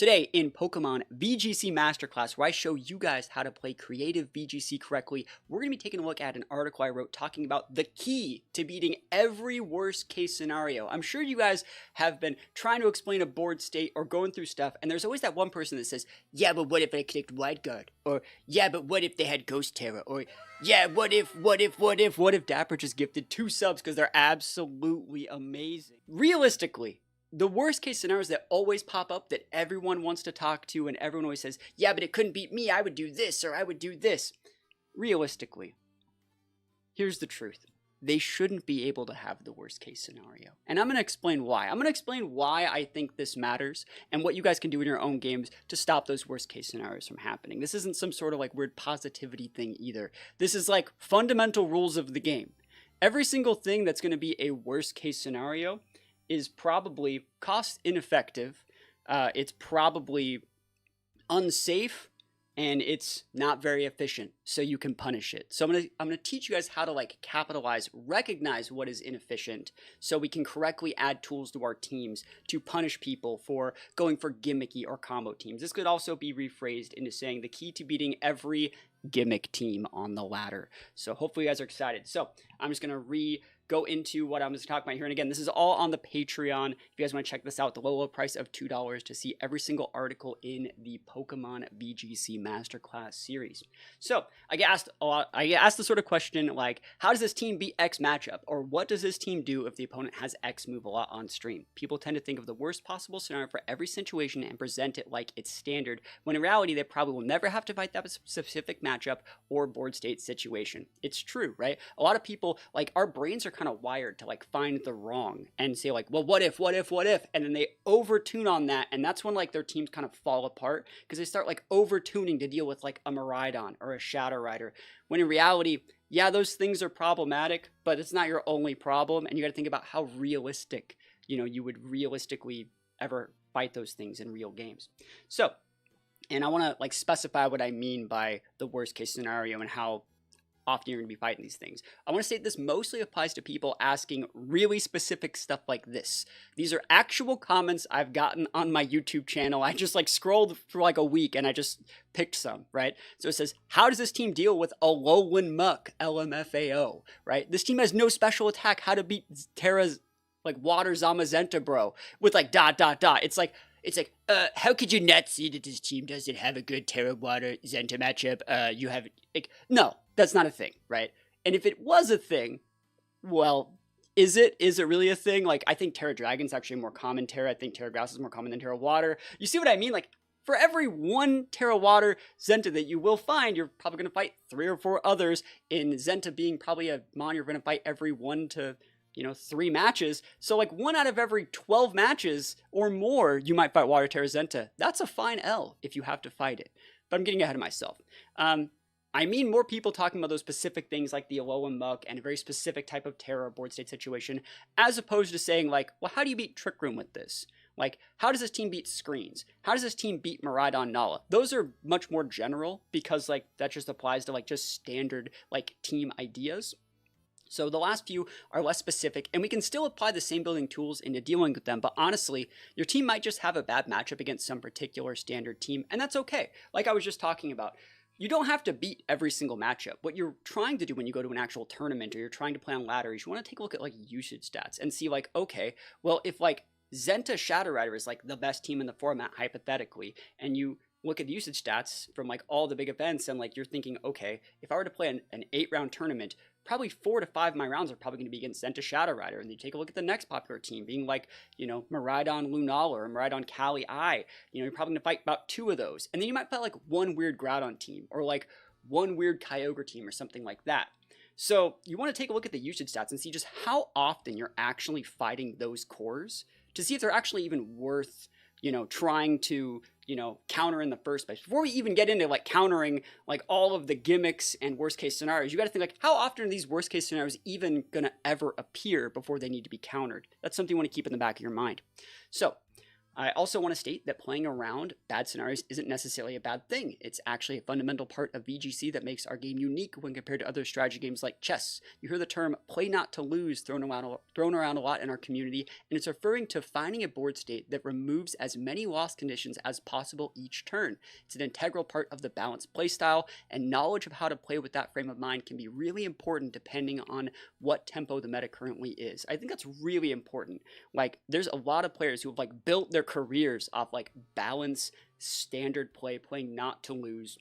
Today in Pokemon VGC Masterclass, where I show you guys how to play creative VGC correctly, we're going to be taking a look at an article I wrote talking about the key to beating every worst case scenario. I'm sure you guys have been trying to explain a board state or going through stuff, and there's always that one person that says, yeah, but what if I clicked Wide Guard? Or, yeah, but what if they had Ghost Terror? Or, yeah, what if Dapper just gifted 2 subs because they're absolutely amazing? Realistically, the worst case scenarios that always pop up that everyone wants to talk to and everyone always says, yeah, but it couldn't beat me, I would do this or I would do this. Realistically, here's the truth. They shouldn't be able to have the worst case scenario. And I'm going to explain why. I'm going to explain why I think this matters and what you guys can do in your own games to stop those worst case scenarios from happening. This isn't some sort of like weird positivity thing either. This is like fundamental rules of the game. Every single thing that's going to be a worst case scenario is probably cost ineffective, it's probably unsafe, and it's not very efficient, so you can punish it. So I'm gonna teach you guys how to like capitalize, recognize what is inefficient, so we can correctly add tools to our teams to punish people for going for gimmicky or combo teams. This could also be rephrased into saying the key to beating every gimmick team on the ladder. So hopefully you guys are excited. So I'm just gonna go into what I'm going to talk about here. And again, this is all on the Patreon. If you guys want to check this out, the low price of $2 to see every single article in the Pokemon VGC Masterclass series. So I get asked the sort of question like, how does this team beat X matchup? Or what does this team do if the opponent has X move a lot on stream? People tend to think of the worst possible scenario for every situation and present it like it's standard, when in reality, they probably will never have to fight that specific matchup or board state situation. It's true, right? A lot of people, like, our brains are kind of wired to like find the wrong and say like, well, what if, and then they overtune on that, and that's when like their teams kind of fall apart because they start like overtuning to deal with like a Miraidon or a Shadow Rider, when in reality, yeah, those things are problematic, but it's not your only problem, and you got to think about how realistic, you would realistically ever fight those things in real games. So, and I want to like specify what I mean by the worst case scenario and how often you're going to be fighting these things. I want to say this mostly applies to people asking really specific stuff like this. These are actual comments I've gotten on my YouTube channel. I just like scrolled for like a week and I just picked some, right? So it says, how does this team deal with Alolan Muck, LMFAO, right? This team has no special attack. How to beat Terra's like water Zamazenta, bro, with like ... It's like, how could you not see that this team doesn't have a good Terra Water Zenta matchup? You have, like, no, that's not a thing, right? And if it was a thing, well, is it really a thing? Like, I think Terra Dragon's actually more common Terra. I think Terra Grass is more common than Terra Water. You see what I mean? Like, for every one Terra Water Zenta that you will find, you're probably going to fight 3 or 4 others, in Zenta being probably a mon you're going to fight every 1 to 3 matches. So like 1 out of every 12 matches or more, you might fight Water Terra Zenta. That's a fine L if you have to fight it. But I'm getting ahead of myself. I mean more people talking about those specific things like the Alolan Muck and a very specific type of Terra board state situation, as opposed to saying like, well, how do you beat Trick Room with this? Like, how does this team beat Screens? How does this team beat Miraidon Nala? Those are much more general because like that just applies to like just standard like team ideas. So the last few are less specific, and we can still apply the same building tools into dealing with them, but honestly, your team might just have a bad matchup against some particular standard team, and that's okay. Like I was just talking about, you don't have to beat every single matchup. What you're trying to do when you go to an actual tournament or you're trying to play on ladder is you want to take a look at like usage stats and see like, okay, well, if like Zenta Shadow Rider is like the best team in the format, hypothetically, and you look at the usage stats from like all the big events and like you're thinking, okay, if I were to play an 8-round tournament, probably 4 to 5 of my rounds are probably going to be against Zenta Shadow Rider. And then you take a look at the next popular team being like, Miraidon Lunala or Miraidon Kali I. You're probably going to fight about 2 of those. And then you might fight like 1 weird Groudon team or like 1 weird Kyogre team or something like that. So you want to take a look at the usage stats and see just how often you're actually fighting those cores to see if they're actually even worth, trying to, counter in the first place. Before we even get into like countering like all of the gimmicks and worst case scenarios, you got to think like, how often are these worst case scenarios even gonna ever appear before they need to be countered? That's something you want to keep in the back of your mind. So I also want to state that playing around bad scenarios isn't necessarily a bad thing. It's actually a fundamental part of VGC that makes our game unique when compared to other strategy games like chess. You hear the term play not to lose thrown around a lot in our community, and it's referring to finding a board state that removes as many loss conditions as possible each turn. It's an integral part of the balanced playstyle, and knowledge of how to play with that frame of mind can be really important depending on what tempo the meta currently is. I think that's really important. Like, there's a lot of players who have like built their careers off like balance, standard play, playing not to lose.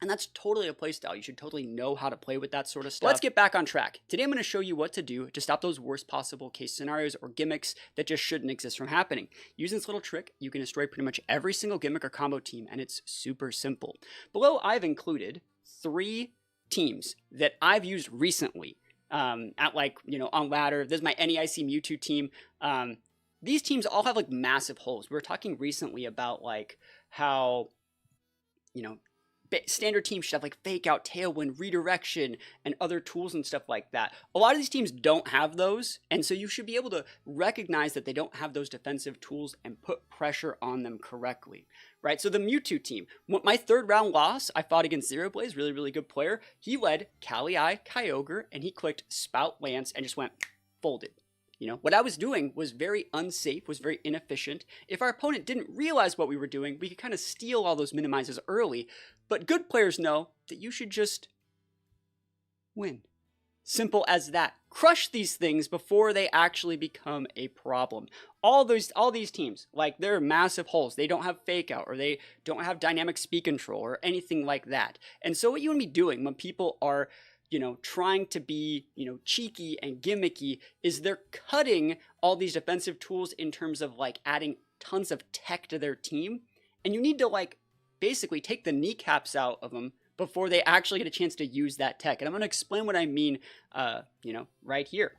And that's totally a play style. You should totally know how to play with that sort of stuff. Let's get back on track. Today I'm going to show you what to do to stop those worst possible case scenarios or gimmicks that just shouldn't exist from happening. Using this little trick, you can destroy pretty much every single gimmick or combo team, and it's super simple. Below, I've included 3 teams that I've used recently at like, on ladder. This is my NEIC Mewtwo team. These teams all have like massive holes. We were talking recently about like how, standard teams should have like fake out, tailwind, redirection, and other tools and stuff like that. A lot of these teams don't have those, and so you should be able to recognize that they don't have those defensive tools and put pressure on them correctly, right? So the Mewtwo team, my 3rd round loss, I fought against Zero Blaze, really, really good player. He led Kali-I, Kyogre, and he clicked Spout Lance and just went folded. What I was doing was very unsafe, was very inefficient. If our opponent didn't realize what we were doing, we could kind of steal all those minimizes early. But good players know that you should just win. Simple as that. Crush these things before they actually become a problem. All these teams, like, they're massive holes. They don't have fake out, or they don't have dynamic speed control or anything like that. And so what you want to be doing when people are trying to be, cheeky and gimmicky, is they're cutting all these defensive tools in terms of like adding tons of tech to their team. And you need to like basically take the kneecaps out of them before they actually get a chance to use that tech. And I'm going to explain what I mean, right here.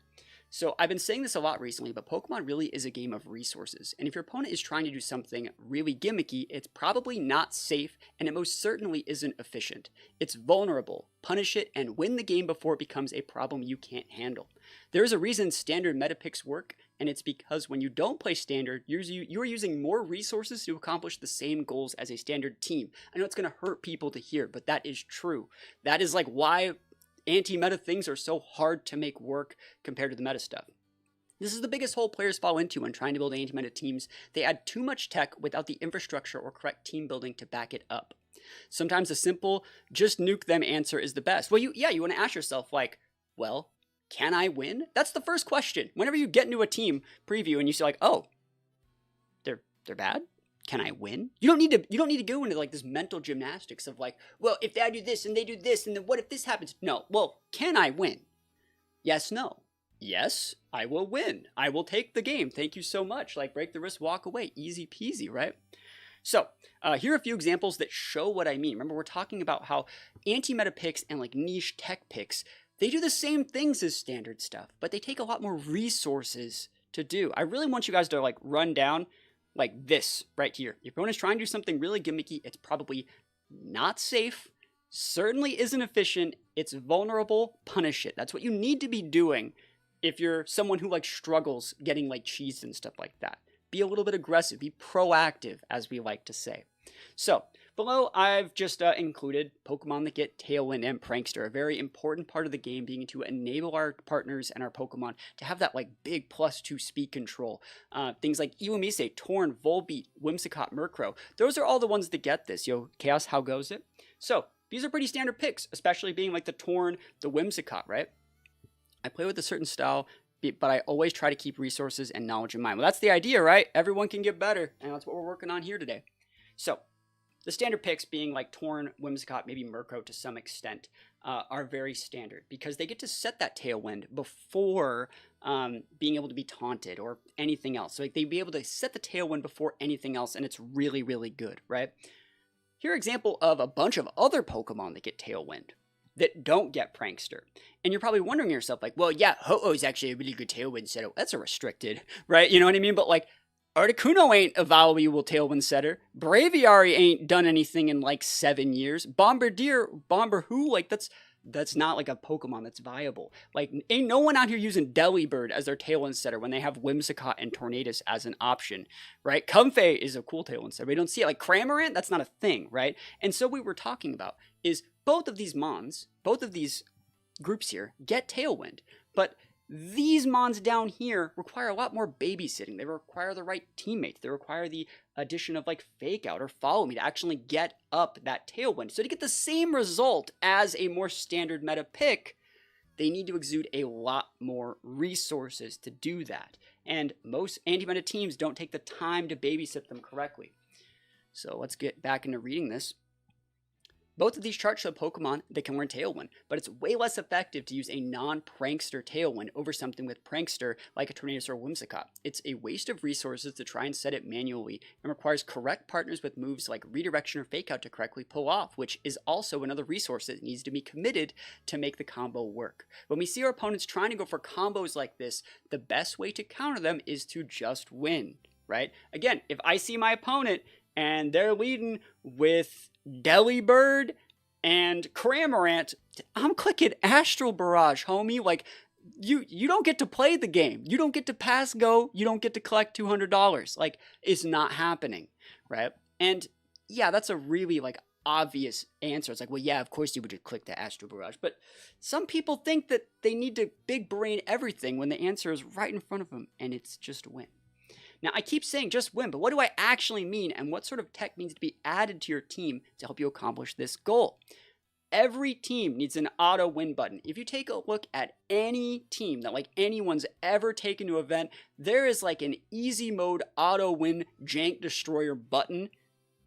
So I've been saying this a lot recently, but Pokemon really is a game of resources. And if your opponent is trying to do something really gimmicky, it's probably not safe, and it most certainly isn't efficient. It's vulnerable. Punish it and win the game before it becomes a problem you can't handle. There's a reason standard meta picks work, and it's because when you don't play standard, you're using more resources to accomplish the same goals as a standard team. I know it's going to hurt people to hear, but that is true. That is like why anti-meta things are so hard to make work compared to the meta stuff. This is the biggest hole players fall into when trying to build anti-meta teams. They add too much tech without the infrastructure or correct team building to back it up. Sometimes a simple, just nuke them answer is the best. Well, you want to ask yourself, like, well, can I win? That's the first question. Whenever you get into a team preview and you see like, oh, they're bad? Can I win? You don't need to go into like this mental gymnastics of like, well, if I do this and they do this, and then what if this happens? No. Well, can I win? Yes, no. Yes, I will win. I will take the game. Thank you so much. Like, break the wrist, walk away. Easy peasy, right? So here are a few examples that show what I mean. Remember, we're talking about how anti-meta picks and like niche tech picks, they do the same things as standard stuff, but they take a lot more resources to do. I really want you guys to like run down like this right here. Your opponent is trying to do something really gimmicky. It's probably not safe, certainly isn't efficient, it's vulnerable, punish it. That's what you need to be doing if you're someone who like struggles getting like cheesed and stuff like that. Be a little bit aggressive, be proactive, as we like to say. So below, I've just included Pokemon that get Tailwind and Prankster, a very important part of the game being to enable our partners and our Pokemon to have that like big +2 speed control. Things like Iwamise, Torn, Volbeat, Whimsicott, Murkrow. Those are all the ones that get this. Chaos, how goes it? So these are pretty standard picks, especially being like the Torn, the Whimsicott, right? I play with a certain style, but I always try to keep resources and knowledge in mind. Well, that's the idea, right? Everyone can get better, and that's what we're working on here today. So the standard picks being like Torn, Whimsicott, maybe Murkrow to some extent, are very standard because they get to set that Tailwind before being able to be taunted or anything else. So like, they'd be able to set the Tailwind before anything else, and it's really, really good, right? Here's an example of a bunch of other Pokemon that get Tailwind that don't get Prankster. And you're probably wondering to yourself, like, well, yeah, Ho-Oh is actually a really good Tailwind setter. That's a restricted, right? You know what I mean? But like, Articuno ain't a valuable Tailwind setter. Braviary ain't done anything in like 7 years. Bombardier, Bomberwho, like that's that's not like a Pokemon that's viable. Like, ain't no one out here using Delibird as their Tailwind setter when they have Whimsicott and Tornadus as an option, right? Comfey is a cool Tailwind setter. We don't see it. Like Cramorant, that's not a thing, right? And so what we're talking about is both of these Mons, both of these groups here get Tailwind, but these Mons down here require a lot more babysitting. They require the right teammates. They require the addition of like Fake Out or Follow Me to actually get up that Tailwind. So to get the same result as a more standard meta pick, they need to exude a lot more resources to do that. And most anti-meta teams don't take the time to babysit them correctly. So let's get back into reading this. Both of these charts show Pokemon that can learn Tailwind, but it's way less effective to use a non-Prankster Tailwind over something with Prankster like a Tornadus or Whimsicott. It's a waste of resources to try and set it manually and requires correct partners with moves like Redirection or Fake Out to correctly pull off, which is also another resource that needs to be committed to make the combo work. When we see our opponents trying to go for combos like this, the best way to counter them is to just win, right? Again, if I see my opponent and they're leading with Delibird and Cramorant, I'm clicking Astral Barrage, homie. Like, you don't get to play the game. You don't get to pass go. You don't get to collect $200. Like, it's not happening, right? And yeah, that's a really like obvious answer. It's like, well, yeah, of course you would just click the Astral Barrage. But some people think that they need to big brain everything when the answer is right in front of them, and it's just win. Now, I keep saying just win, but what do I actually mean, and what sort of tech needs to be added to your team to help you accomplish this goal? Every team needs an auto win button. If you take a look at any team that like anyone's ever taken to an event, there is like an easy mode auto win jank destroyer button,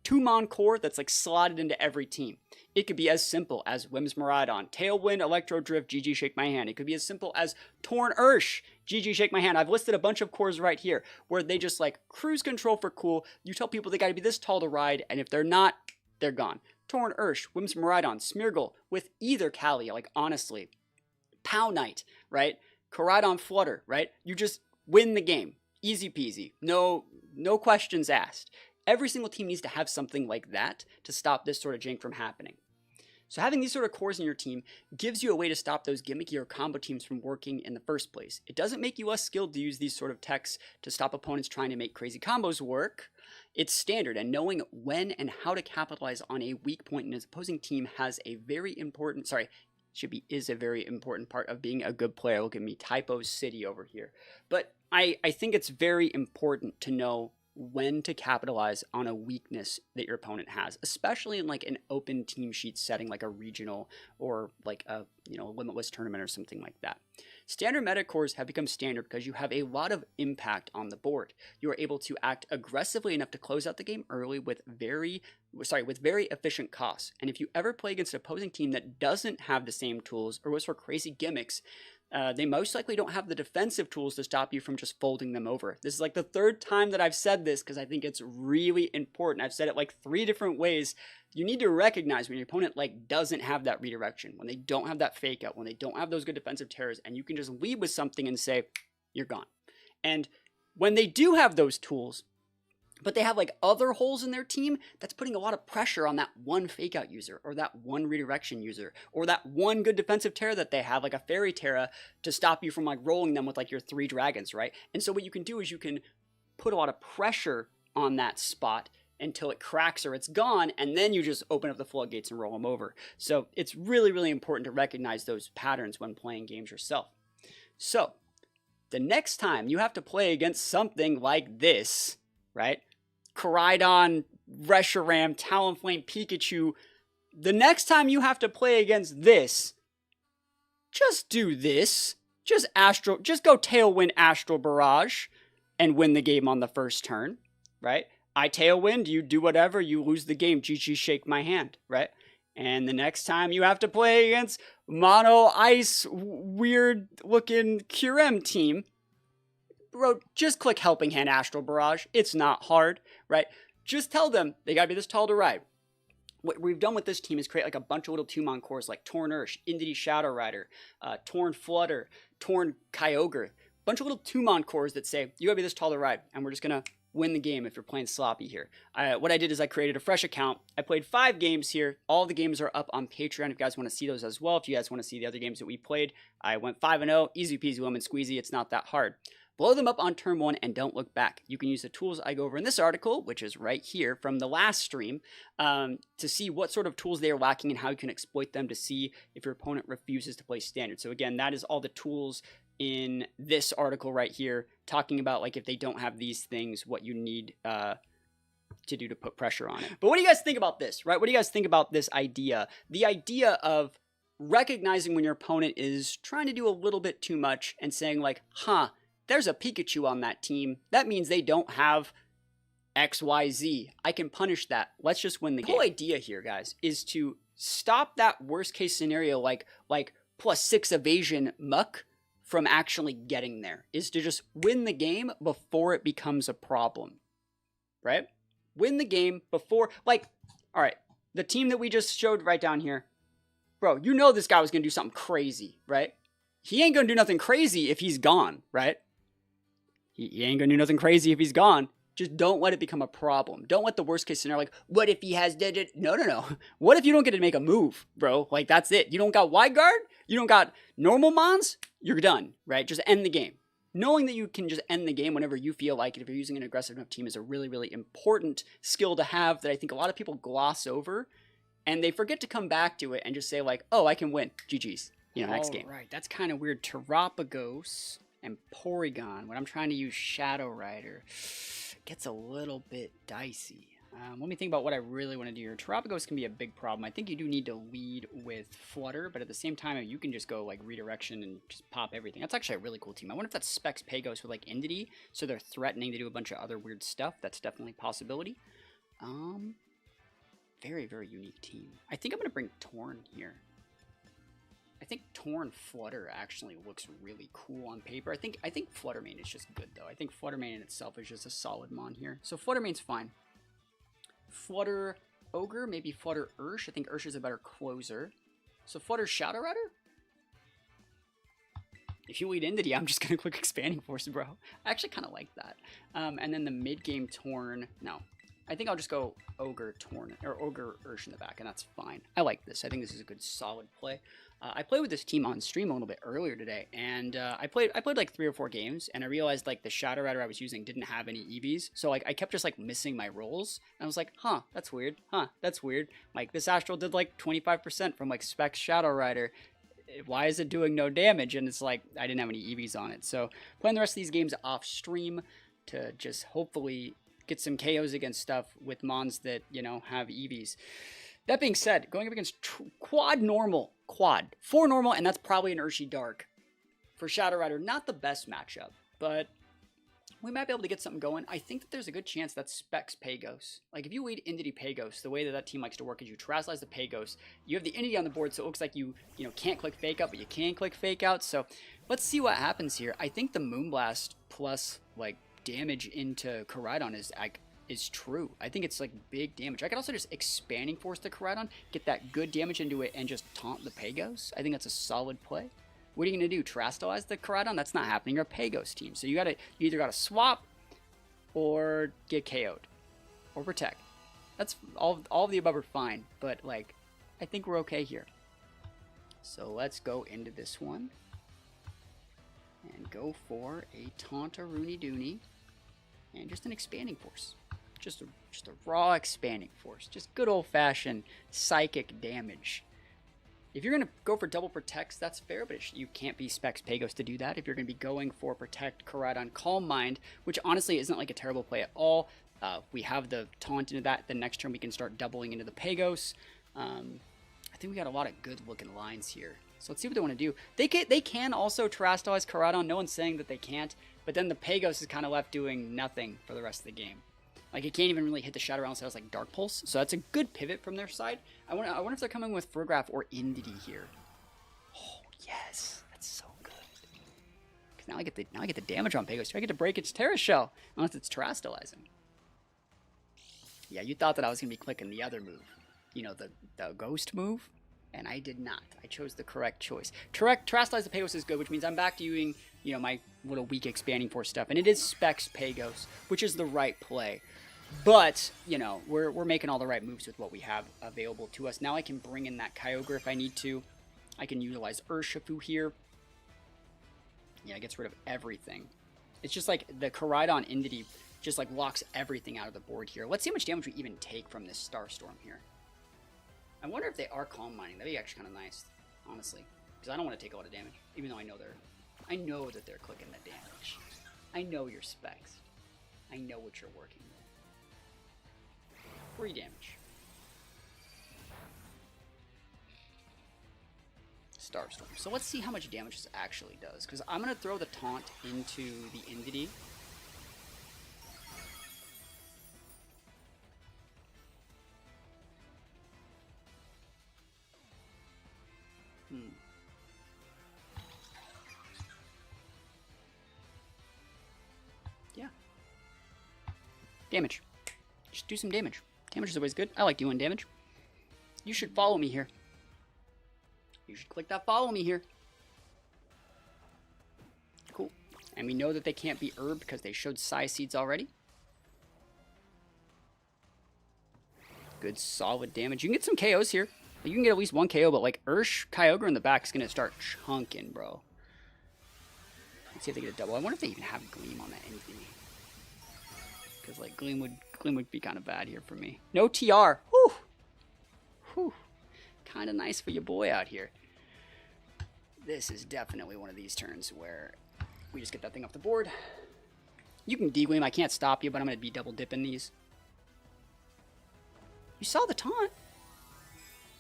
2-mon core that's like slotted into every team. It could be as simple as Whims Miraidon, Tailwind, Electro Drift, GG Shake My Hand. It could be as simple as Tornadus, GG Shake My Hand. I've listed a bunch of cores right here where they just like cruise control for cool. You tell people they gotta be this tall to ride, and if they're not, they're gone. Tornadus, Whims Miraidon, Smeargle with either Cali, like honestly. Pow Knight, right? Koraidon Flutter, right? You just win the game. Easy peasy. No questions asked. Every single team needs to have something like that to stop this sort of jank from happening. So having these sort of cores in your team gives you a way to stop those gimmicky or combo teams from working in the first place. It doesn't make you less skilled to use these sort of techs to stop opponents trying to make crazy combos work. It's standard, and knowing when and how to capitalize on a weak point in an opposing team has a very important, is a very important part of being a good player. Look at me, Typo City over here. But I think it's very important to know when to capitalize on a weakness that your opponent has, especially in like an open team sheet setting, like a regional or like a limitless tournament or something like that. Standard meta cores have become standard because you have a lot of impact on the board. You are able to act aggressively enough to close out the game early with very efficient costs. And if you ever play against an opposing team that doesn't have the same tools or was for crazy gimmicks, they most likely don't have the defensive tools to stop you from just folding them over. This is like the third time that I've said this because I think it's really important. I've said it like 3 different ways. You need to recognize when your opponent like doesn't have that redirection, when they don't have that fake out, when they don't have those good defensive terrors, and you can just lead with something and say, you're gone. And when they do have those tools, but they have like other holes in their team, that's putting a lot of pressure on that one fake out user or that one redirection user or that one good defensive terra that they have, like a fairy terra, to stop you from like rolling them with like your 3 dragons, right? And so what you can do is you can put a lot of pressure on that spot until it cracks or it's gone, and then you just open up the floodgates and roll them over. So it's really, really important to recognize those patterns when playing games yourself. So the next time you have to play against something like this, right? Koraidon, Reshiram, Talonflame, Pikachu. The next time you have to play against this, just do this. Just go Tailwind Astral Barrage and win the game on the first turn, right? I Tailwind, you do whatever, you lose the game, GG Shake My Hand, right? And the next time you have to play against Mono Ice, weird looking Kyurem team, bro, just click Helping Hand Astral Barrage. It's not hard, right? Just tell them they gotta be this tall to ride. What we've done with this team is create like a bunch of little 2-mon cores like Tornadus, Indity Shadow Rider, Torn Flutter, Torn Kyogre. Bunch of little 2-mon cores that say, you gotta be this tall to ride. And we're just gonna win the game if you're playing sloppy here. What I did is I created a fresh account. I played 5 games here. All the games are up on Patreon if you guys want to see those as well. If you guys want to see the other games that we played, I went 5-0, easy peasy lemon squeezy. It's not that hard. Blow them up on turn 1 and don't look back. You can use the tools I go over in this article, which is right here from the last stream, to see what sort of tools they are lacking and how you can exploit them to see if your opponent refuses to play standard. So again, that is all the tools in this article right here, talking about like if they don't have these things, what you need to do to put pressure on it. But what do you guys think about this, right? What do you guys think about this idea? The idea of recognizing when your opponent is trying to do a little bit too much and saying like, huh, there's a Pikachu on that team. That means they don't have XYZ. I can punish that. Let's just win the game. The whole idea here, guys, is to stop that worst case scenario like +6 evasion muck from actually getting there, is to just win the game before it becomes a problem, right? Win the game before, like, all right, the team that we just showed right down here, bro, you know this guy was going to do something crazy, right? He ain't going to do nothing crazy if he's gone, right? He ain't going to do nothing crazy if he's gone. Just don't let it become a problem. Don't let the worst case scenario, like, what if he has dead? No. What if you don't get to make a move, bro? Like, that's it. You don't got wide guard? You don't got normal mons? You're done, right? Just end the game. Knowing that you can just end the game whenever you feel like it, if you're using an aggressive enough team, is a really, really important skill to have that I think a lot of people gloss over. And they forget to come back to it and just say, like, oh, I can win. GG's. You know, next game. Right, that's kind of weird. Terapagos and Porygon, when I'm trying to use Shadow Rider, gets a little bit dicey. Let me think about what I really want to do here. Terapagos can be a big problem. I think you do need to lead with Flutter, but at the same time, you can just go like redirection and just pop everything. That's actually a really cool team. I wonder if that's Specs Pagos with like Entity, so they're threatening to do a bunch of other weird stuff. That's definitely a possibility. Very, very unique team. I think I'm going to bring Torn here. I think Torn Flutter actually looks really cool on paper. I think Flutter Mane is just good though. I think Flutter Mane in itself is just a solid mon here. So Flutter Mane's fine. Flutter Ogre, maybe Flutter Ursh. I think Ursh is a better closer. So Flutter Shadow Rider? If you lead Entity, I'm just going to click Expanding Force, bro. I actually kind of like that. And then the mid-game Torn, no. I think I'll just go Ogre Torn, or Ogre Ursh in the back, and that's fine. I like this. I think this is a good, solid play. I played with this team on stream a little bit earlier today, and I played like 3 or 4 games, and I realized like the Shadow Rider I was using didn't have any EVs, so like I kept just like missing my rolls, and I was like, huh, that's weird. That's weird. Like this Astral did like 25% from like Specs Shadow Rider. Why is it doing no damage? And it's like I didn't have any EVs on it. So playing the rest of these games off stream to just hopefully get some KOs against stuff with mons that, you know, have EVs. That being said, going up against quad 4 normal, and that's probably an Urshi Dark. For Shadow Rider, not the best matchup, but we might be able to get something going. I think that there's a good chance that's Specs Pagos. Like, if you lead Entity Pagos, the way that that team likes to work is you terastallize the Pagos. You have the Entity on the board, so it looks like you can't click Fake Out, but you can click Fake Out. So let's see what happens here. I think the Moonblast plus, like, damage into Koraidon is true. I think it's like big damage. I could also just Expanding Force the Koraidon, get that good damage into it, and just taunt the Pagos. I think that's a solid play. What are you going to do? Terastallize the Koraidon? That's not happening. You're a Pagos team. So you either got to swap or get KO'd or protect. That's all of the above are fine, but like I think we're okay here. So let's go into this one and go for a Tauntaroonie Dooney and just an Expanding Force. Just a raw Expanding Force. Just good old-fashioned psychic damage. If you're going to go for double protects, that's fair, but you can't be Specs Pagos to do that. If you're going to be going for Protect, Koraidon, Calm Mind, which honestly isn't like a terrible play at all. We have the taunt into that. The next turn we can start doubling into the Pagos. I think we got a lot of good-looking lines here. So let's see what they want to do. They can also Terastallize Koraidon. No one's saying that they can't, but then the Pagos is kind of left doing nothing for the rest of the game. Like, it can't even really hit the Shadow Realm, so it's like Dark Pulse. So that's a good pivot from their side. I wonder if they're coming with Furgraf or Entity here. Oh, yes. That's so good. Because now I get the damage on Pagos. I get to break its Terra Shell, unless it's Terastallizing. Yeah, you thought that I was going to be clicking the other move. You know, the Ghost move? And I did not. I chose the correct choice. Terastallize the Pagos is good, which means I'm back to doing, you know, my little weak expanding force stuff. And it is Specs Pagos, which is the right play. But, you know, we're making all the right moves with what we have available to us. Now I can bring in that Kyogre if I need to. I can utilize Urshifu here. Yeah, it gets rid of everything. It's just like the Koraidon Entity just like locks everything out of the board here. Let's see how much damage we even take from this Starstorm here. I wonder if they are Calm Mining. That'd be actually kind of nice, honestly. Because I don't want to take a lot of damage, even though I know that they're clicking the damage. I know your specs. I know what you're working with. 3 damage. Starstorm. So let's see how much damage this actually does. Because I'm going to throw the taunt into the Entity. Yeah. Damage. Just do some damage. Damage is always good. I like doing damage. You should follow me here. You should click that follow me here. Cool. And we know that they can't be herb because they showed Psy Seeds already. Good solid damage. You can get some KOs here. You can get at least 1 KO, but like Kyogre in the back is going to start chunking, bro. Let's see if they get a double. I wonder if they even have Gleam on that Entity. Because like Gleam would be kind of bad here for me. No TR. Whew. Whew. Kind of nice for your boy out here. This is definitely one of these turns where we just get that thing off the board. You can D-Gleam. I can't stop you, but I'm going to be double dipping these. You saw the taunt.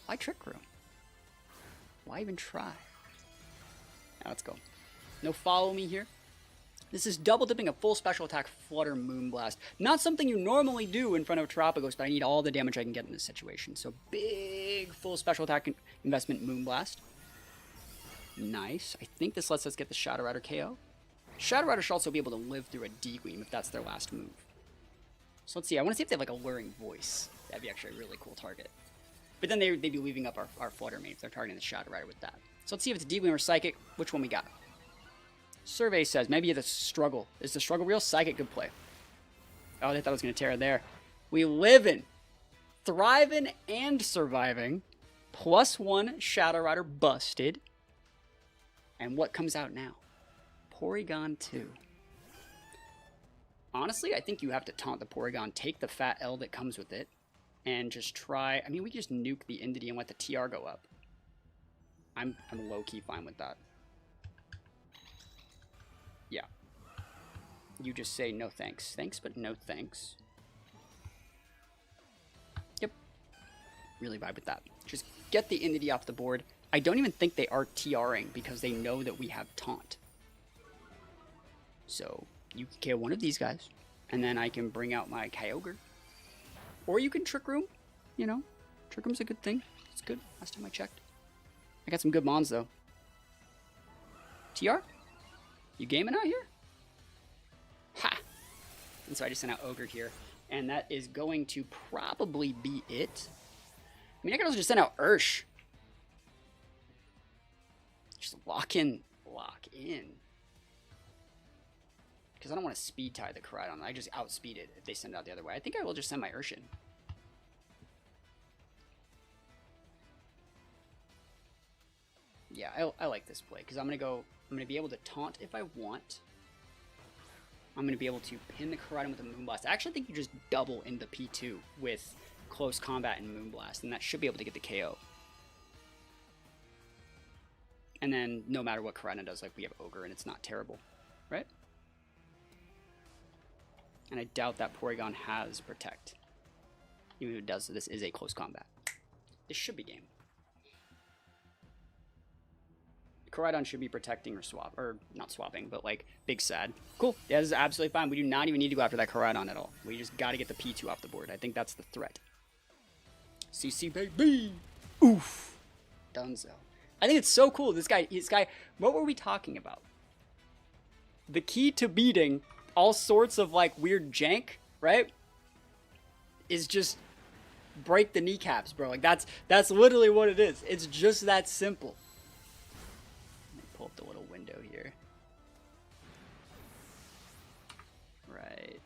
Why Trick Room? Why even try? Now let's go. No follow me here. This is double dipping a full special attack Flutter Moonblast. Not something you normally do in front of Terapagos, but I need all the damage I can get in this situation. So big full special attack investment Moonblast. Nice. I think this lets us get the Shadow Rider KO. Shadow Rider should also be able to live through a D-Gleam if that's their last move. So let's see. I want to see if they have like a Luring Voice. That'd be actually a really cool target. But then they'd be leaving up our Flutter Mane if they're targeting the Shadow Rider with that. So let's see if it's a D-Gleam or Psychic. Which one we got? Survey says maybe the Struggle. Is the Struggle real? Psychic, good play. Oh, they thought I was going to tear it there. We living, thriving, and surviving. +1 Shadow Rider busted. And what comes out now? Porygon 2. Honestly, I think you have to taunt the Porygon, take the fat L that comes with it, and just try. I mean, we can just nuke the Entity and let the TR go up. I'm low-key fine with that. Yeah. You just say no thanks. Thanks, but no thanks. Yep. Really vibe with that. Just get the Entity off the board. I don't even think they are TRing because they know that we have taunt. So you can kill one of these guys, and then I can bring out my Kyogre. Or you can Trick Room. You know, Trick Room's a good thing. It's good. Last time I checked. I got some good Mons, though. TR? You gaming out here? Ha! And so I just sent out Ogre here. And that is going to probably be it. I mean, I could also just send out Ursh. Just lock in. Lock in. Because I don't want to speed tie the Koraidon. I just outspeed it if they send it out the other way. I think I will just send my Urshin. Yeah, I like this play. Because I'm going to be able to taunt if I want. I'm going to be able to pin the Koraidon with a Moonblast. I actually think you just double into P2 with Close Combat and Moonblast. And that should be able to get the KO. And then no matter what Koraidon does, like we have Ogre and it's not terrible. Right? And I doubt that Porygon has Protect. Even if it does, this is a close combat. This should be game. Koraidon should be protecting or swap, or not swapping, but like Big Sad. Cool. Yeah, this is absolutely fine. We do not even need to go after that Koraidon at all. We just got to get the P2 off the board. I think that's the threat. CC baby. Oof. Dunzo. I think it's so cool. This guy, what were we talking about? The key to beating all sorts of like weird jank, right? Is just break the kneecaps, bro. Like, that's literally what it is. It's just that simple. Let me pull up the little window here. Right.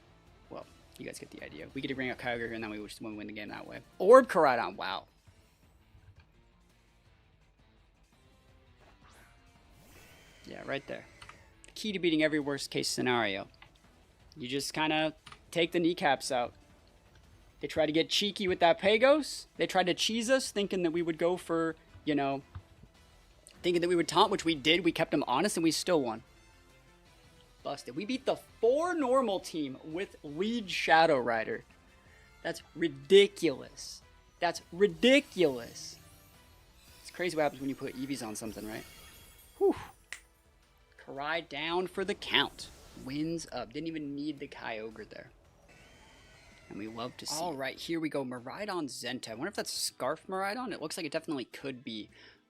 Well, you guys get the idea. We get to bring out Kyogre here, and then we just win the game that way. Orb Koraidon. Wow. Yeah, right there. The key to beating every worst case scenario. You just kind of take the kneecaps out. They tried to get cheeky with that Pagos. They tried to cheese us, thinking that we would go for, you know, thinking that we would taunt, which we did. We kept them honest, and we still won. Busted. We beat the 4 normal team with lead Shadow Rider. That's ridiculous. That's ridiculous. It's crazy what happens when you put EVs on something, right? Whew. Koraidon down for the count. Wins up. Didn't even need the Kyogre there. And we love to see. All right, here we go. Miraidon Zenta. I wonder if that's Scarf Miraidon. It looks like it definitely could be.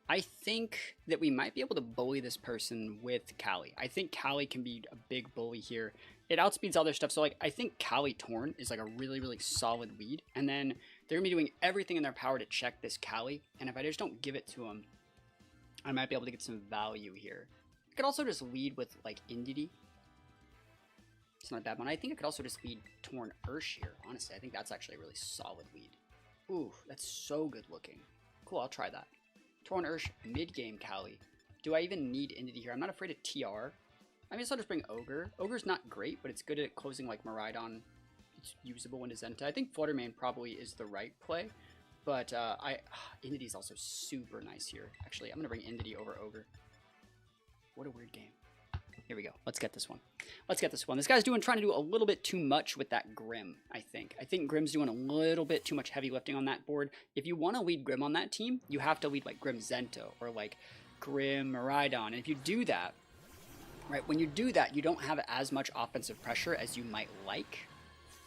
I think that we might be able to bully this person with Cali. I think Cali can be a big bully here. It outspeeds other stuff. So, like, I think Cali Torn is, like, a really, really solid lead. And then they're going to be doing everything in their power to check this Cali. And if I just don't give it to them, I might be able to get some value here. I could also just lead with, like, Indeedee. It's not a bad one. I think I could also just lead Torn Ursh here. Honestly, I think that's actually a really solid lead. Ooh, that's so good looking. Cool, I'll try that. Torn Ursh, mid-game Cali. Do I even need Indeedee here? I'm not afraid of TR. I mean, so I'll just bring Ogre. Ogre's not great, but it's good at closing like Miraidon. It's usable into Zenta. I think Flutter Mane probably is the right play. But Indeedee's also super nice here. Actually, I'm going to bring Indeedee over Ogre. What a weird game. Here we go. Let's get this one. Let's get this one. This guy's trying to do a little bit too much with that Grim, I think. I think Grim's doing a little bit too much heavy lifting on that board. If you want to lead Grim on that team, you have to lead like Grim Zento or like Grim Miraidon. And if you do that, right, when you do that, you don't have as much offensive pressure as you might like.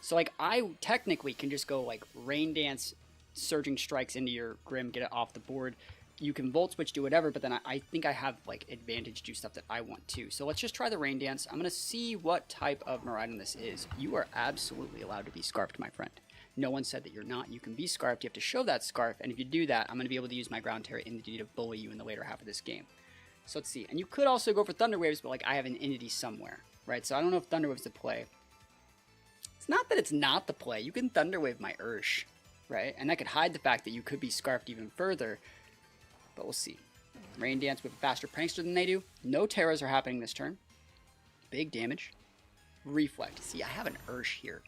So like I technically can just go like Rain Dance, Surging Strikes into your Grim, get it off the board. You can Volt Switch, do whatever, but then I think I have like advantage do stuff that I want to. So let's just try the Rain Dance. I'm going to see what type of Miraidon this is. You are absolutely allowed to be Scarfed, my friend. No one said that you're not. You can be Scarfed. You have to show that Scarf, and if you do that, I'm going to be able to use my Ground Terror Indeedee to bully you in the later half of this game. So let's see. And you could also go for Thunder Waves, but like I have an Indeedee somewhere, right? So I don't know if Thunder Waves is the play. It's not that it's not the play. You can Thunder Wave my Ursh, right? And that could hide the fact that you could be Scarfed even further. But we'll see. Rain Dance with a faster Prankster than they do. No Terras are happening this turn. Big damage. Reflect. See, I have an Ursh here.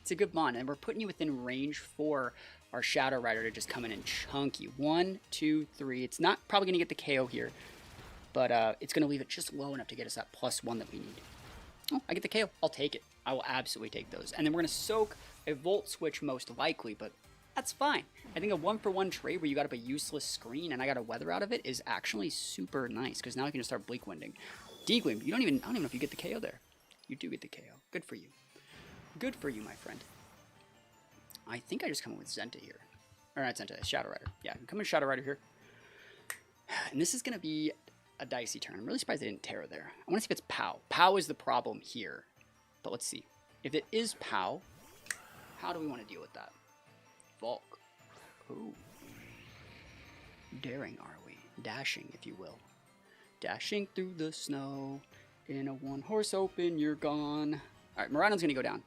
It's a good mon, and we're putting you within range for our Shadow Rider to just come in and chunk you. 1, 2, 3. It's not probably going to get the KO here, but it's going to leave it just low enough to get us that +1 that we need. Oh, I get the KO. I'll take it. I will absolutely take those. And then we're going to soak a Volt Switch most likely, but that's fine. I think a 1-for-1 trade where you got up a useless screen and I got a weather out of it is actually super nice because now I can just start Bleak Winding. D-Gleam, I don't even know if you get the KO there. You do get the KO. Good for you. Good for you, my friend. I think I just come in with Zenta here. Or not Zenta, Shadow Rider. Yeah, I'm coming with Shadow Rider here. And this is going to be a dicey turn. I'm really surprised they didn't Terra there. I want to see if it's POW. POW is the problem here. But let's see. If it is POW, how do we want to deal with that? Volk. Ooh. Daring, are we? Dashing, if you will. Dashing through the snow. In a one-horse open, you're gone. Alright, Miraidon's gonna go down.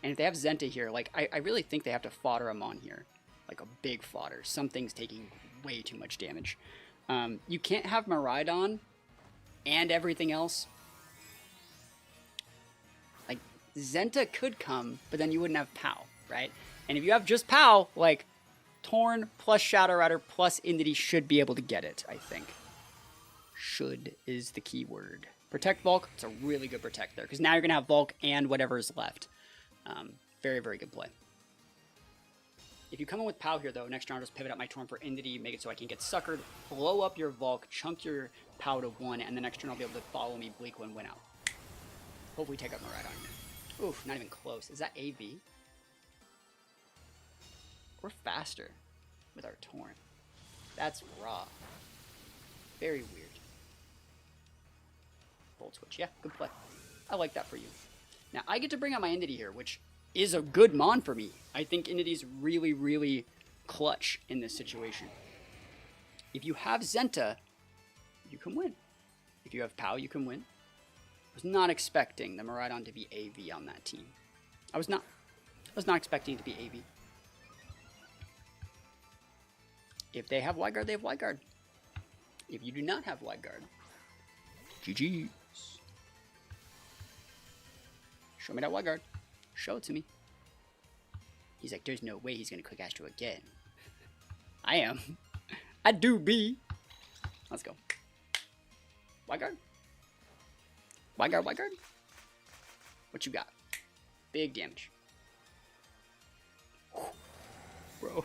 And if they have Zenta here, like, I really think they have to fodder him on here. Like a big fodder. Something's taking way too much damage. You can't have Miraidon and everything else. Like, Zenta could come, but then you wouldn't have POW, right? And if you have just POW, like, Torn plus Shadow Rider plus Indeedee should be able to get it, I think. Should is the key word. Protect Volk, it's a really good protect there, because now you're going to have Volk and whatever is left. Very, very good play. If you come in with POW here, though, next turn I'll just pivot up my Torn for Indeedee, make it so I can get suckered, blow up your Volk, chunk your POW to 1, and the next turn I'll be able to follow me, Bleak Wind, win out. Hopefully take up Miraidon here. Oof, not even close. Is that AV? We're faster with our Torn. That's raw. Very weird. Volt Switch. Yeah, good play. I like that for you. Now, I get to bring out my Indeedee here, which is a good mon for me. I think Entity's really, really clutch in this situation. If you have Zenta, you can win. If you have Pow, you can win. I was not expecting the Miraidon to be AV on that team. I was not expecting it to be AV. If they have Wide Guard, they have Wide Guard. If you do not have Wide Guard, GG's. Show me that Wide Guard. Show it to me. He's like, there's no way he's going to click Astro again. I am. I do be. Let's go. Wide Guard. Wide Guard, Wide Guard. What you got? Big damage. Bro.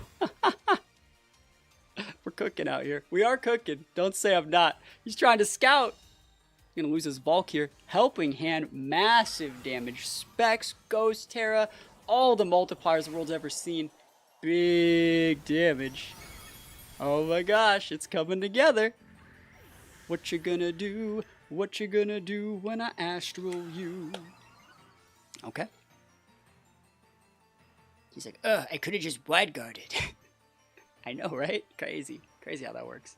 We're cooking out here. We are cooking. Don't say I'm not. He's trying to scout. He's going to lose his Bulk here. Helping Hand. Massive damage. Specs. Ghost Terra. All the multipliers the world's ever seen. Big damage. Oh my gosh. It's coming together. What you gonna do? What you gonna do when I astral you? Okay. He's like, ugh, I could have just wide guarded. I know, right? Crazy. Crazy how that works.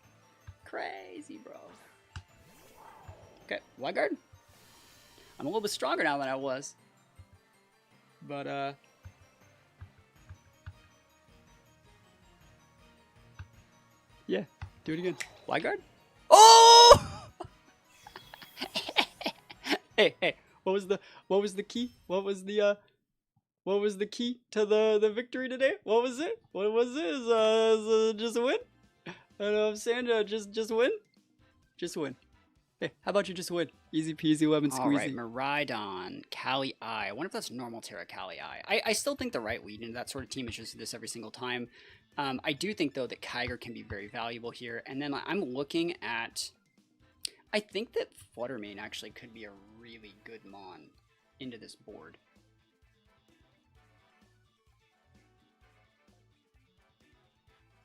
Crazy, bro. Okay, wide guard. I'm a little bit stronger now than I was. But, yeah, do it again. Wide guard? Oh! Hey, what was the key? What was the key to the victory today? What was it? What was it? Just win? I don't know what I'm saying. Just win? Just win. Hey, how about you just win? Easy peasy lemon squeezy. Alright, Miraidon, Kali I. I wonder if that's normal Terra Kali I. I still think the right lead into that sort of team is just this every single time. I do think, though, that Kyger can be very valuable here. And then I'm looking at... I think that Flutter Mane actually could be a really good mon into this board.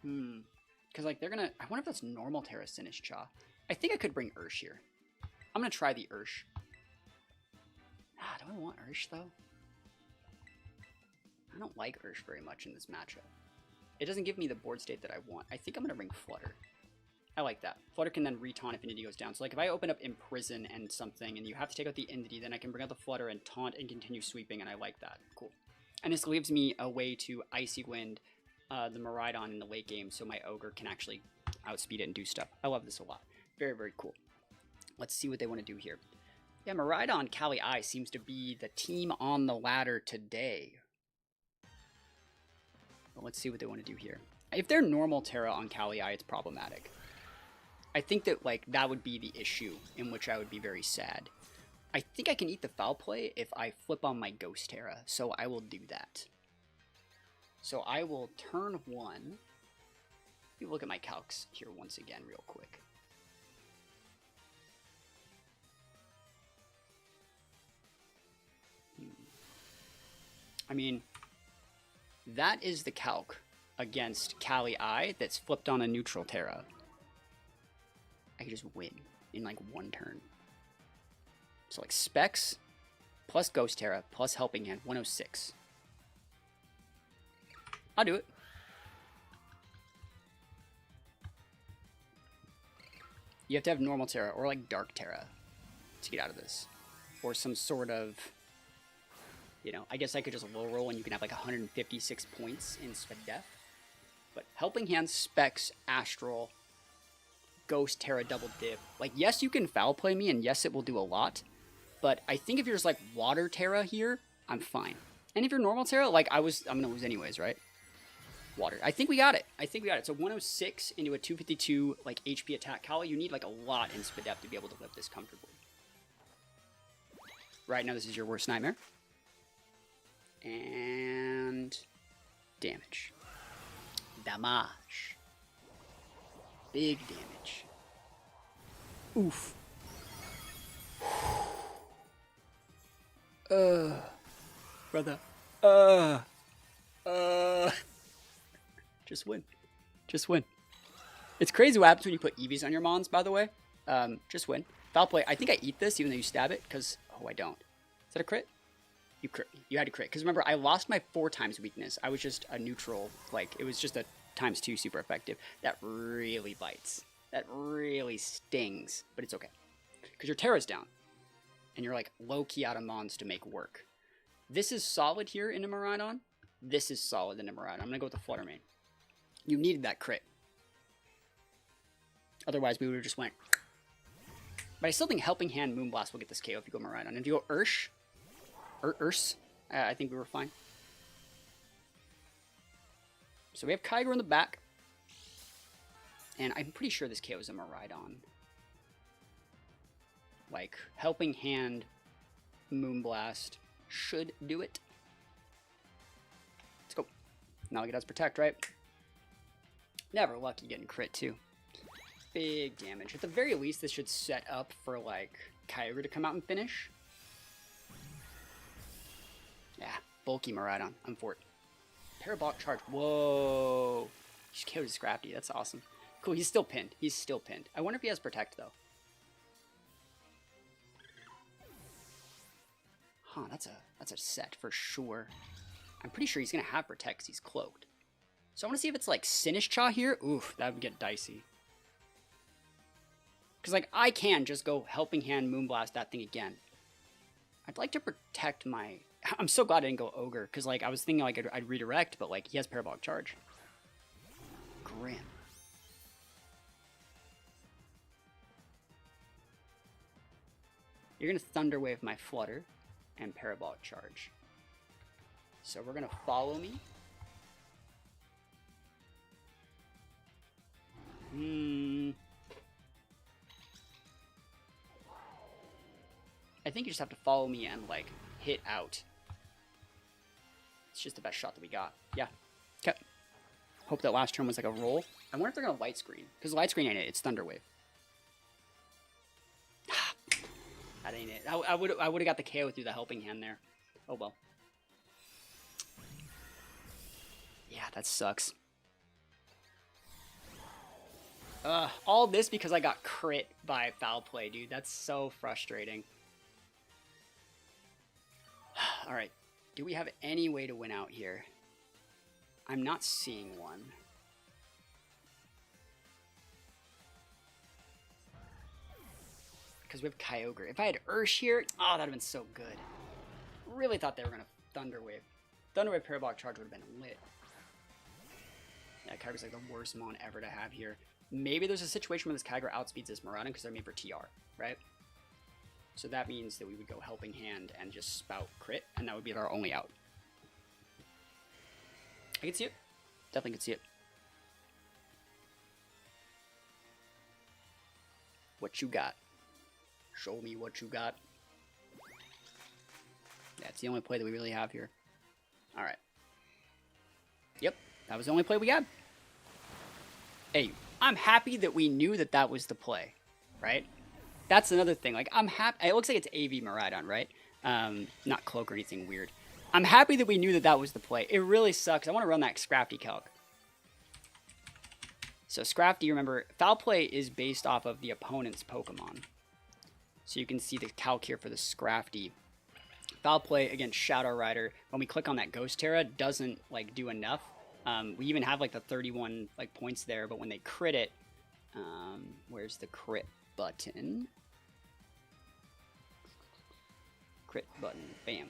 Because, like, they're going to... I wonder if that's normal Terra Sinistcha. I think I could bring Ursh here. I'm going to try the Ursh. Do I want Ursh, though? I don't like Ursh very much in this matchup. It doesn't give me the board state that I want. I think I'm going to bring Flutter. I like that. Flutter can then retaunt if Entity goes down. So, like, if I open up Imprison and something, and you have to take out the Entity, then I can bring out the Flutter and taunt and continue sweeping, and I like that. Cool. And this leaves me a way to Icy Wind the Miraidon in the late game, so my Ogre can actually outspeed it and do stuff. I love this a lot. Very, very cool. Let's see what they want to do here. Yeah, Miraidon Kali I seems to be the team on the ladder today. Well, let's see what they want to do here. If they're normal Terra on Kali I, it's problematic. I think that, like, that would be the issue in which I would be very sad. I think I can eat the foul play if I flip on my Ghost Terra, so I will do that. So I will turn one. Let me look at my calcs here once again real quick. I mean, that is the calc against Kali I that's flipped on a neutral Terra. I could just win in like one turn. So like Specs plus Ghost Terra plus Helping Hand, 106. I'll do it. You have to have normal Terra or like Dark Terra to get out of this. Or some sort of, you know, I guess I could just low roll and you can have like 156 points in Svedef. But Helping Hand, Specs, Astral, Ghost Terra double dip. Like, yes, you can foul play me, and yes, it will do a lot. But I think if you're just like Water Terra here, I'm fine. And if you're normal Terra, like I'm gonna lose anyways, right? Water. I think we got it. So 106 into a 252 like HP attack. Kali, you need like a lot in Svedef to be able to live this comfortably. Right now, this is your worst nightmare. And damage. Damage. Big damage. Oof. Brother. Just win. Just win. It's crazy what happens when you put EVs on your mons, by the way. Just win. Foul play. I think I eat this even though you stab it, because... Oh, I don't. Is that a crit? You had to crit. Because remember, I lost my 4 times weakness. I was just a neutral. Like, it was just a ×2 super effective. That really bites. That really stings. But it's okay. Because your Terra's down. And you're like low-key out of mons to make work. This is solid here in a Miraidon. This is solid in a Miraidon. I'm going to go with the Flutter Mane. You needed that crit. Otherwise, we would have just went. But I still think Helping Hand Moonblast will get this KO if you go Miraidon. If you go Ursh, or Urs, I think we were fine. So we have Kyogre in the back. And I'm pretty sure this KO is a Miraidon. Like, Helping Hand Moonblast should do it. Let's go. Now it does Protect, right? Never lucky getting crit, too. Big damage. At the very least, this should set up for, like, Kyogre to come out and finish. Yeah, bulky Miraidon. I'm for it. Parabolic Charge. Whoa. Just killed his Scrafty. That's awesome. Cool, he's still pinned. He's still pinned. I wonder if he has Protect, though. Huh, that's a set for sure. I'm pretty sure he's going to have Protect because he's cloaked. So I want to see if it's, like, Sinistcha here. Oof, that would get dicey. Because, like, I can just go Helping Hand Moonblast that thing again. I'd like to protect my... I'm so glad I didn't go Ogre, because, like, I was thinking, like, I'd redirect, but, like, he has Parabolic Charge. Grim. You're going to Thunder Wave my Flutter and Parabolic Charge. So we're going to follow me. I think you just have to follow me and, like, hit out. It's just the best shot that we got. Yeah. Okay. Hope that last turn was, like, a roll. I wonder if they're going to Light Screen. Because Light Screen ain't it. It's Thunder Wave. That ain't it. I would have got the KO through the Helping Hand there. Oh, well. Yeah, that sucks. All this because I got crit by Foul Play, dude. That's so frustrating. Alright. Do we have any way to win out here? I'm not seeing one. Because we have Kyogre. If I had Ursh here, oh, that would have been so good. Really thought they were going to Thunder Wave. Thunder Wave Parabolic Charge would have been lit. Yeah, Kyogre's like the worst mon ever to have here. Maybe there's a situation where this Kyogre outspeeds this Miraidon because they're made for TR, right? So that means that we would go Helping Hand and just spout crit, and that would be our only out. I can see it. Definitely can see it. What you got? Show me what you got. That's the only play that we really have here. Alright. Yep, that was the only play we got. Hey, I'm happy that we knew that that was the play, right? That's another thing. Like, I'm happy. It looks like it's AV Miraidon, right? Not Cloak or anything weird. I'm happy that we knew that that was the play. It really sucks. I want to run that Scrafty calc. So Scrafty, remember, Foul Play is based off of the opponent's Pokemon. So you can see the calc here for the Scrafty. Foul Play against Shadow Rider. When we click on that Ghost Terra, doesn't like do enough. We even have like the 31 like points there, but when they crit it, where's the crit button? Crit button, bam.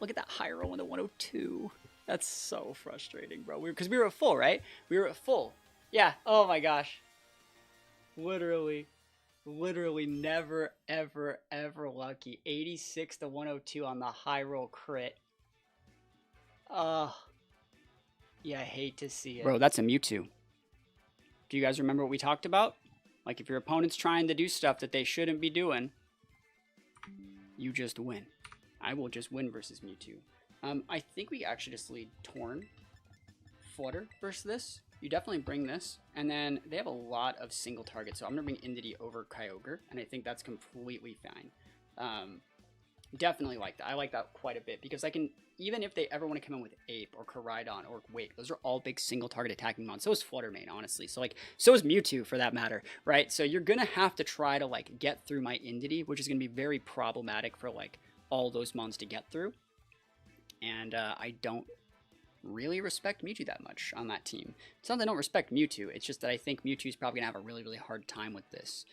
Look at that high roll in the 102. That's so frustrating, bro. Because we were at full, right? We were at full. Yeah. Oh my gosh. Literally never, ever, ever lucky. 86 to 102 on the high roll crit. Yeah, I hate to see it. Bro, that's a Mewtwo. Do you guys remember what we talked about? Like, if your opponent's trying to do stuff that they shouldn't be doing, you just win. I will just win versus Mewtwo. I think we actually just lead Torn, Flutter versus this. You definitely bring this. And then they have a lot of single targets, so I'm going to bring Indity over Kyogre, and I think that's completely fine. Definitely like that. I like that quite a bit, because I can, even if they ever want to come in with Ape or Koraidon or Wake, those are all big single target attacking mons. So is Flutter Mane, honestly. So like, so is Mewtwo for that matter, right? So you're going to have to try to like get through my Indity, which is going to be very problematic for like all those mons to get through. And I don't really respect Mewtwo that much on that team. It's not that I don't respect Mewtwo, it's just that I think Mewtwo's probably going to have a really, really hard time with this.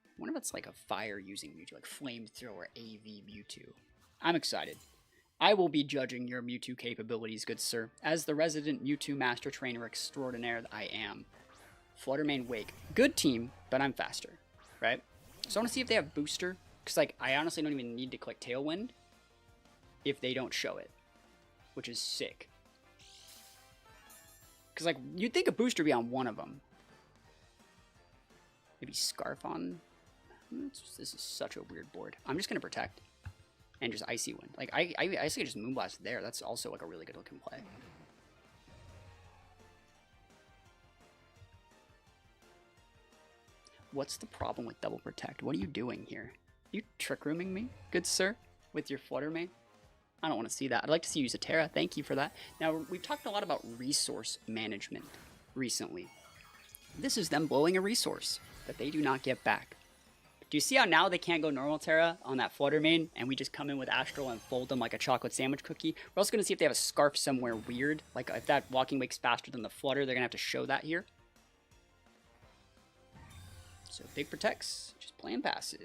I wonder if it's like a fire-using Mewtwo, like Flamethrower AV Mewtwo. I'm excited. I will be judging your Mewtwo capabilities, good sir. As the resident Mewtwo Master Trainer Extraordinaire that I am. Flutter Mane Wake. Good team, but I'm faster, right? So I want to see if they have Booster, because like I honestly don't even need to click Tailwind if they don't show it, which is sick. Because like you'd think a Booster would be on one of them. Maybe Scarf on. This is such a weird board. I'm just gonna Protect and just Icy Wind. Like I say just Moonblast there. That's also like a really good looking play. What's the problem with double Protect? What are you doing here? You Trick Rooming me, good sir, with your Flutter Mane? I don't want to see that. I'd like to see you use a Terra. Thank you for that. Now, we've talked a lot about resource management recently. This is them blowing a resource that they do not get back. Do you see how now they can't go normal Terra on that Flutter Mane, and we just come in with Astral and fold them like a chocolate sandwich cookie? We're also going to see if they have a Scarf somewhere weird. Like, if that Walking Wake's faster than the Flutter, they're going to have to show that here. So, big Protects. Just playing passive.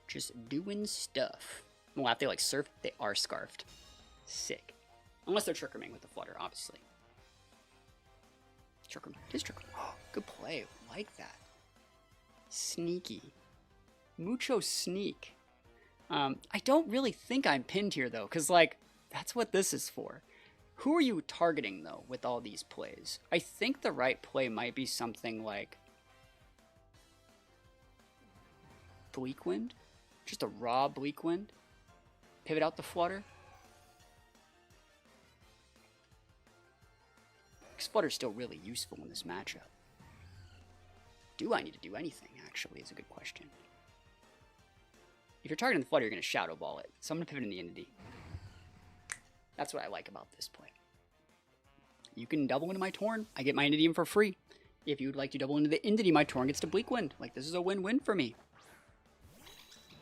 Just doing stuff. Well, if they like Surf, they are Scarfed. Sick. Unless they're Trick Rooming with the Flutter, obviously. Trick Room. It is Trick Room. Oh, good play. Like that. Sneaky. Mucho sneak. I don't really think I'm pinned here, though, because, like, that's what this is for. Who are you targeting, though, with all these plays? I think the right play might be something like Bleak Wind. Just a raw Bleak Wind. Pivot out the Flutter. Because Flutter's still really useful in this matchup. Do I need to do anything, actually, is a good question. If you're targeting the Flutter, you're going to Shadow Ball it. So I'm going to pivot in the Entity. That's what I like about this play. You can double into my Torn. I get my Entity in for free. If you would like to double into the Entity, my Torn gets to Bleak Wind. Like, this is a win-win for me.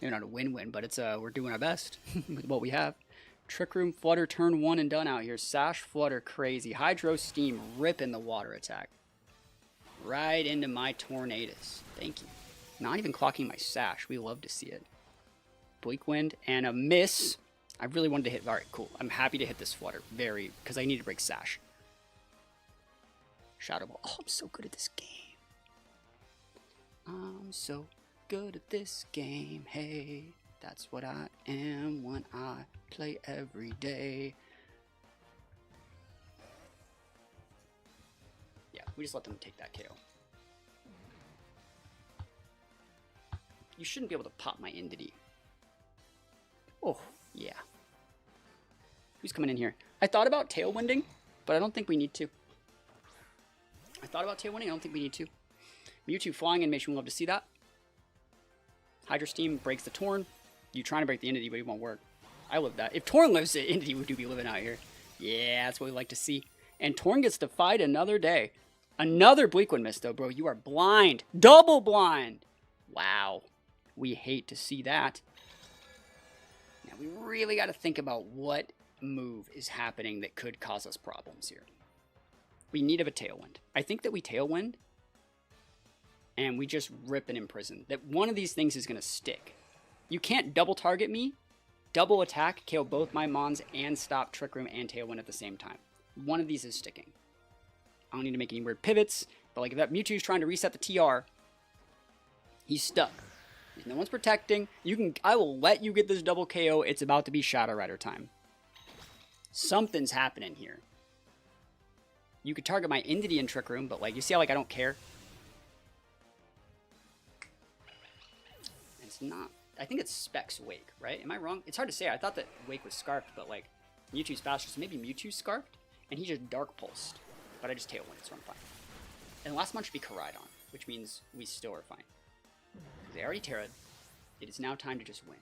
Maybe not a win-win, but it's we're doing our best with what we have. Trick Room, Flutter, turn 1 and done out here. Sash, Flutter, crazy. Hydro Steam, rip in the water attack. Right into my Tornadus. Thank you. Not even clocking my Sash. We love to see it. Bleak Wind and a miss. I really wanted to hit. All right, cool. I'm happy to hit this Flutter. Because I need to break Sash. Shadow Ball. Oh, I'm so good at this game. I'm so good at this game. Hey, that's what I am when I play every day. Yeah, we just let them take that KO. You shouldn't be able to pop my Entity. Oh, yeah. Who's coming in here? I thought about Tailwinding, but I don't think we need to. I don't think we need to. Mewtwo flying animation, we'll love to see that. Hydro Steam breaks the Torn. You trying to break the Entity, but it won't work. I love that. If Torn lives, the Entity would be living out here. Yeah, that's what we like to see. And Torn gets to fight another day. Another Bleak Wind miss, though, bro. You are blind. Double blind. Wow. We hate to see that. Now, we really got to think about what move is happening that could cause us problems here. We need a Tailwind. I think that we Tailwind, and we just rip and imprison. That one of these things is going to stick. You can't double target me, double attack, KO both my Mons, and stop Trick Room and Tailwind at the same time. One of these is sticking. I don't need to make any weird pivots, but like if that Mewtwo's trying to reset the TR, he's stuck. No one's protecting. I will let you get this double KO. It's about to be Shadow Rider time. Something's happening here. You could target my Entity in Trick Room, but like you see how like I don't care. It's not. I think it's Specs Wake, right? Am I wrong? It's hard to say. I thought that Wake was Scarfed, but like Mewtwo's faster, so maybe Mewtwo's Scarfed, and he just Dark Pulsed. But I just Tailwind, so I'm fine. And the last one should be Koraidon, which means we still are fine. They already Terra'd. It is now time to just win.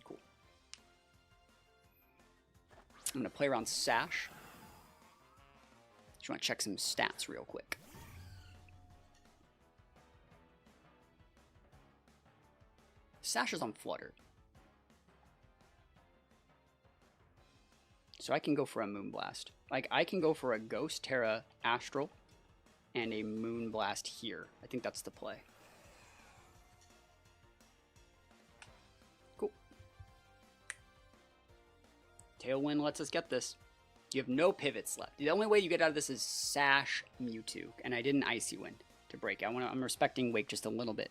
Cool. I'm going to play around Sash. Just want to check some stats real quick. Sashes on Flutter. So I can go for a Moonblast. Like, I can go for a Ghost, Terra, Astral, and a Moonblast here. I think that's the play. Cool. Tailwind lets us get this. You have no pivots left. The only way you get out of this is Sash Mewtwo, and I did an Icy Wind to break. I'm respecting Wake just a little bit.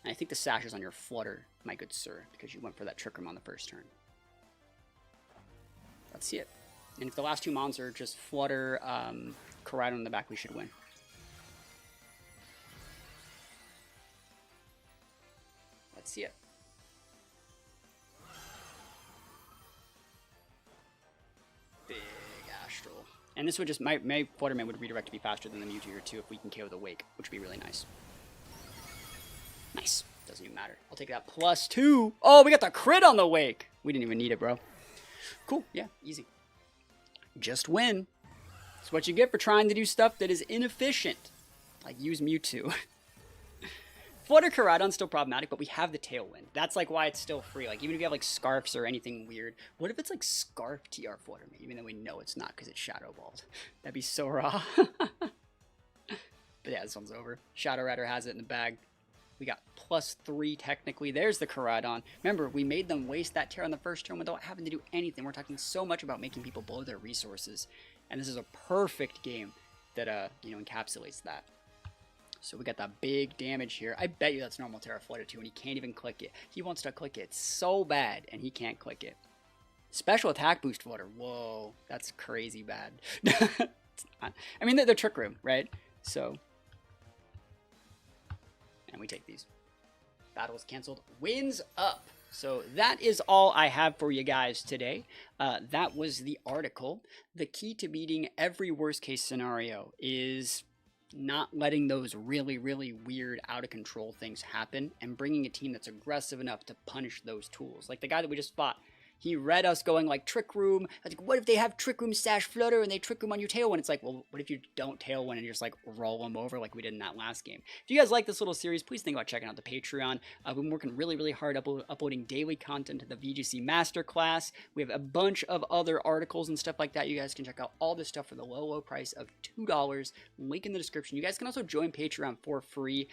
And I think the Sash is on your Flutter, my good sir, because you went for that Trick Room on the first turn. Let's see it. And if the last two mons are just Flutter, Koraidon in the back, we should win. Let's see it. Big Astral. And this would just, my Flutter Mane would redirect to be faster than the Mewtwo here too if we can KO the Wake, which would be really nice. Nice. Doesn't even matter. I'll take that +2. Oh, we got the crit on the Wake. We didn't even need it, bro. Cool. Yeah, easy. Just win. It's what you get for trying to do stuff that is inefficient. Like use Mewtwo. Flutter Koraidon's still problematic, but we have the Tailwind. That's like why it's still free. Like even if you have like Scarfs or anything weird. What if it's like Scarf TR Flutter Mane, even though we know it's not because it's Shadow Balled? That'd be so raw. But yeah, this one's over. Shadow Rider has it in the bag. We got +3 technically. There's the Koraidon. Remember, we made them waste that Terra on the first turn without having to do anything. We're talking so much about making people blow their resources. And this is a perfect game that, you know, encapsulates that. So we got that big damage here. I bet you that's normal Terra Flutter too, and he can't even click it. He wants to click it so bad, and he can't click it. Special attack boost Flutter. Whoa, that's crazy bad. I mean, they're Trick Room, right? So... and we take these. Battle is canceled. Wins up. So that is all I have for you guys today. That was the article. The key to beating every worst case scenario is not letting those really, really weird, out of control things happen and bringing a team that's aggressive enough to punish those tools. Like the guy that we just fought. He read us going like Trick Room. I was like, what if they have Trick Room Sash Flutter and they Trick Room on your Tailwind? It's like, well, what if you don't Tailwind and you just like roll them over like we did in that last game? If you guys like this little series, please think about checking out the Patreon. We've been working really, really hard uploading daily content to the VGC Masterclass. We have a bunch of other articles and stuff like that. You guys can check out all this stuff for the low, low price of $2. Link in the description. You guys can also join Patreon for free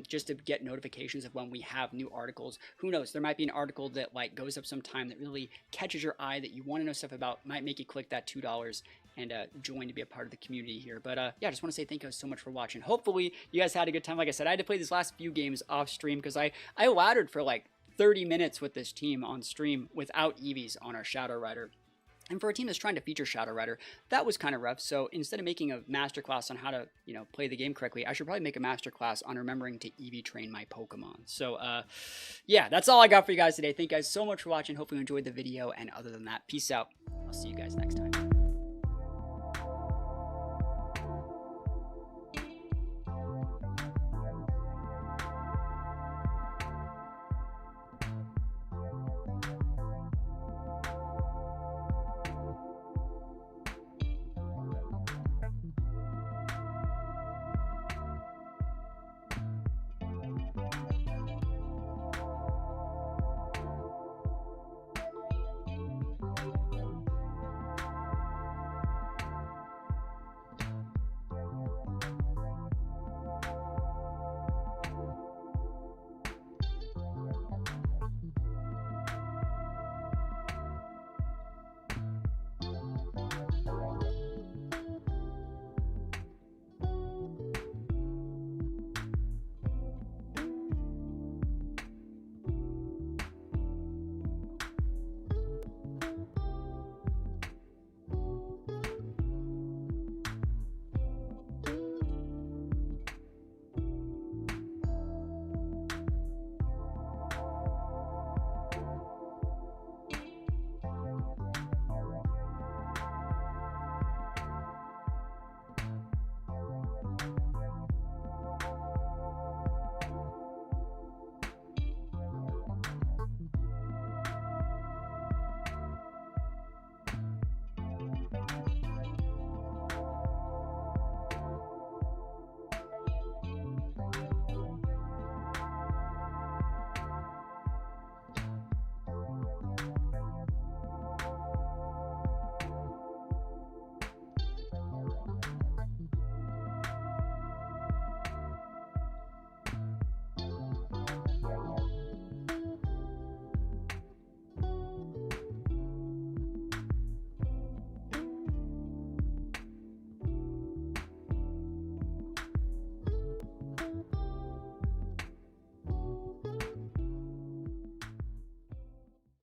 just to get notifications of when we have new articles. Who knows? There might be an article that like goes up sometime that really catches your eye that you want to know stuff about, might make you click that $2 and join to be a part of the community here. But yeah, I just want to say thank you guys so much for watching. Hopefully you guys had a good time. Like I said, I had to play these last few games off stream because I laddered for like 30 minutes with this team on stream without EVs on our Shadow Rider. And for a team that's trying to feature Shadow Rider, that was kind of rough. So instead of making a masterclass on how to, you know, play the game correctly, I should probably make a masterclass on remembering to EV train my Pokemon. So yeah, that's all I got for you guys today. Thank you guys so much for watching. Hopefully you enjoyed the video. And other than that, peace out. I'll see you guys next time.